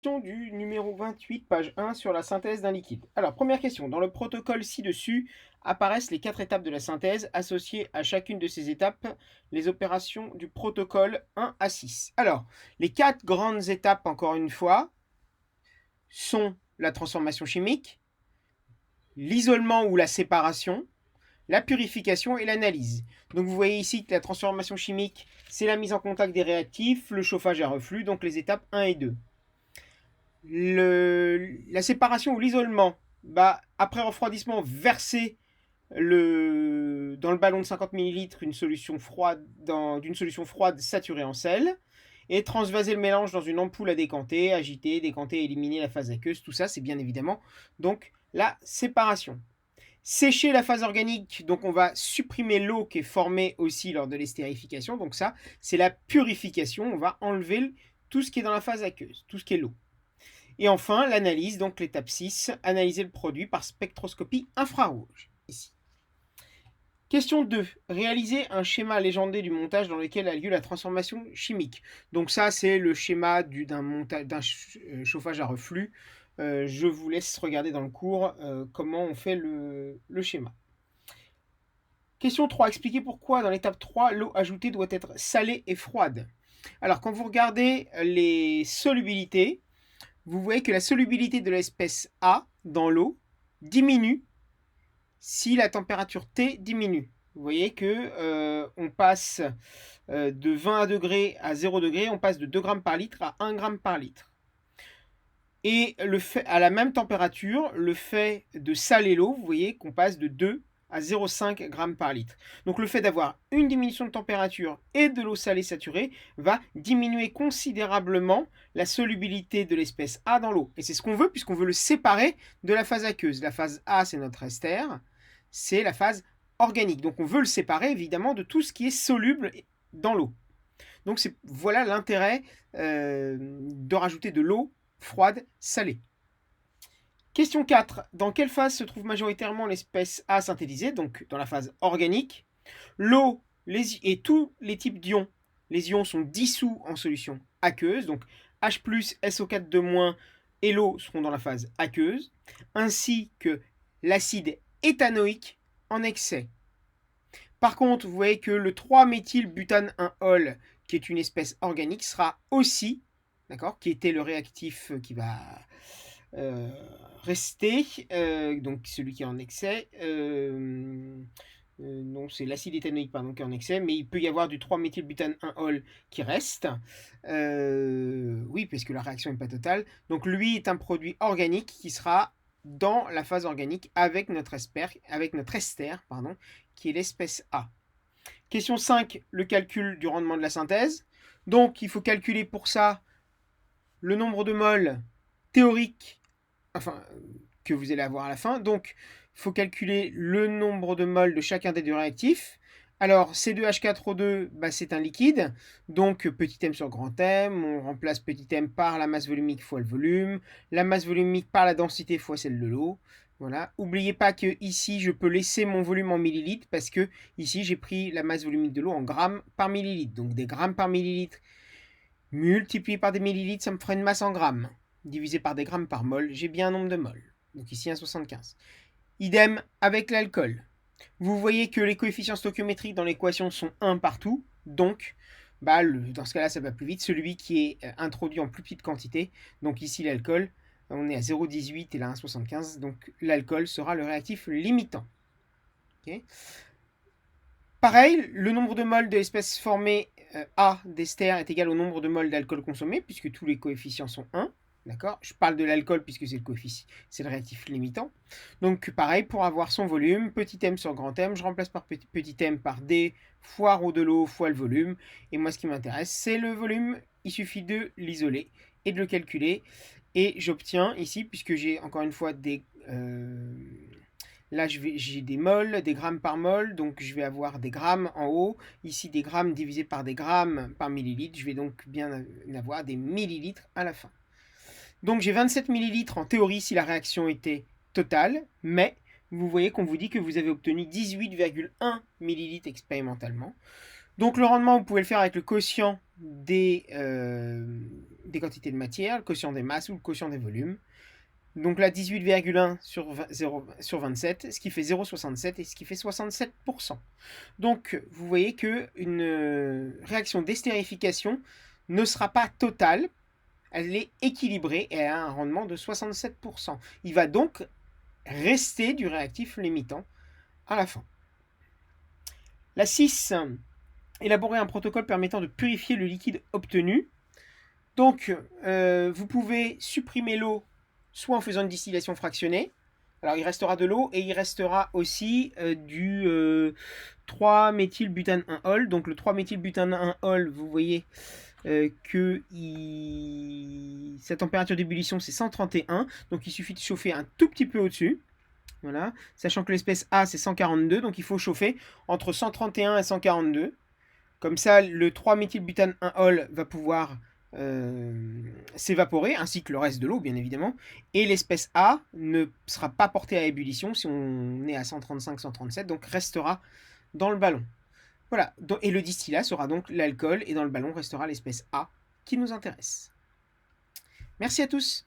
Du numéro 28, page 1, sur la synthèse d'un liquide. Alors, première question. Dans le protocole ci-dessus apparaissent les 4 étapes de la synthèse. Associées à chacune de ces étapes, les opérations du protocole 1 à 6. Alors, les 4 grandes étapes, encore une fois, sont la transformation chimique, l'isolement ou la séparation, la purification et l'analyse. Donc vous voyez ici que la transformation chimique, c'est la mise en contact des réactifs, le chauffage à reflux, donc les étapes 1 et 2. La séparation ou l'isolement, après refroidissement, verser dans le ballon de 50 ml d'une solution froide saturée en sel et transvaser le mélange dans une ampoule à décanter, agiter, décanter, éliminer la phase aqueuse. Tout ça, c'est bien évidemment donc la séparation. Sécher la phase organique, donc on va supprimer l'eau qui est formée aussi lors de l'estérification. Donc ça, c'est la purification. On va enlever tout ce qui est dans la phase aqueuse, tout ce qui est l'eau. Et enfin, l'analyse, donc l'étape 6, analyser le produit par spectroscopie infrarouge. Ici. Question 2. Réaliser un schéma légendé du montage dans lequel a lieu la transformation chimique. Donc ça, c'est le schéma d'un chauffage à reflux. Je vous laisse regarder dans le cours comment on fait le schéma. Question 3. Expliquez pourquoi dans l'étape 3, l'eau ajoutée doit être salée et froide. Alors, quand vous regardez les solubilités, vous voyez que la solubilité de l'espèce A dans l'eau diminue si la température T diminue. Vous voyez que on passe de 20 degrés à 0 degré, on passe de 2 grammes par litre à 1 gramme par litre. Et à la même température, le fait de saler l'eau, vous voyez qu'on passe de 2 à 0,5 grammes par litre. Donc le fait d'avoir une diminution de température et de l'eau salée saturée va diminuer considérablement la solubilité de l'espèce A dans l'eau. Et c'est ce qu'on veut puisqu'on veut le séparer de la phase aqueuse. La phase A, c'est notre ester, c'est la phase organique. Donc on veut le séparer évidemment de tout ce qui est soluble dans l'eau. Donc voilà l'intérêt de rajouter de l'eau froide salée. Question 4. Dans quelle phase se trouve majoritairement l'espèce A synthétisée? Donc dans la phase organique. L'eau et tous les types d'ions, les ions sont dissous en solution aqueuse. Donc H+, SO4 et l'eau seront dans la phase aqueuse, ainsi que l'acide éthanoïque en excès. Par contre, vous voyez que le 3-méthylbutane-1-ol, qui est une espèce organique, sera aussi, d'accord, qui était le réactif qui va rester, donc celui qui est en excès. Non, c'est l'acide éthanoïque pardon, qui est en excès, mais il peut y avoir du 3-méthylbutane-1-ol qui reste. Oui, parce que la réaction n'est pas totale. Donc lui est un produit organique qui sera dans la phase organique avec notre ester, qui est l'espèce A. Question 5, le calcul du rendement de la synthèse. Donc il faut calculer pour ça le nombre de moles théorique, que vous allez avoir à la fin. Donc il faut calculer le nombre de moles de chacun des deux réactifs. Alors C2H4O2, c'est un liquide, donc petit m sur grand M, on remplace petit m par la masse volumique fois le volume, la masse volumique par la densité fois celle de l'eau. Voilà. N'oubliez pas que ici je peux laisser mon volume en millilitres parce que ici j'ai pris la masse volumique de l'eau en grammes par millilitre. Donc des grammes par millilitre multiplié par des millilitres, ça me fera une masse en grammes. Divisé par des grammes par mol, j'ai bien un nombre de moles. Donc ici 1,75. Idem avec l'alcool. Vous voyez que les coefficients stoichiométriques dans l'équation sont 1 partout. Donc, dans ce cas-là, ça va plus vite. Celui qui est introduit en plus petite quantité. Donc ici, l'alcool, on est à 0,18 et là 1,75. Donc l'alcool sera le réactif limitant. Okay. Pareil, le nombre de moles de l'espèce formée A d'ester est égal au nombre de moles d'alcool consommé, puisque tous les coefficients sont 1. D'accord? Je parle de l'alcool puisque c'est le coefficient, c'est le réactif limitant. Donc pareil, pour avoir son volume, petit m sur grand M, je remplace par petit m par D fois ρ de l'eau fois le volume. Et moi, ce qui m'intéresse, c'est le volume. Il suffit de l'isoler et de le calculer. Et j'obtiens ici, puisque j'ai encore une fois des... là, j'ai des moles, des grammes par mol, donc je vais avoir des grammes en haut. Ici, des grammes divisés par des grammes par millilitre. Je vais donc bien avoir des millilitres à la fin. Donc j'ai 27 millilitres en théorie si la réaction était totale, mais vous voyez qu'on vous dit que vous avez obtenu 18,1 millilitres expérimentalement. Donc le rendement, vous pouvez le faire avec le quotient des quantités de matière, le quotient des masses ou le quotient des volumes. Donc là, 18,1 sur 27, ce qui fait 0,67 et ce qui fait 67%. Donc, vous voyez qu'une réaction d'estérification ne sera pas totale, elle est équilibrée et elle a un rendement de 67%. Il va donc rester du réactif limitant à la fin. La 6, élaborer un protocole permettant de purifier le liquide obtenu. Donc, vous pouvez supprimer l'eau soit en faisant une distillation fractionnée. Alors, il restera de l'eau et il restera aussi du 3-méthylbutane-1-ol. Donc, le 3-méthylbutane-1-ol, vous voyez que sa température d'ébullition, c'est 131. Donc, il suffit de chauffer un tout petit peu au-dessus. Voilà. Sachant que l'espèce A, c'est 142. Donc, il faut chauffer entre 131 et 142. Comme ça, le 3-méthylbutane-1-ol va pouvoir s'évaporer, ainsi que le reste de l'eau, bien évidemment. Et l'espèce A ne sera pas portée à ébullition si on est à 135-137, donc restera dans le ballon. Voilà, et le distillat sera donc l'alcool, et dans le ballon restera l'espèce A qui nous intéresse. Merci à tous.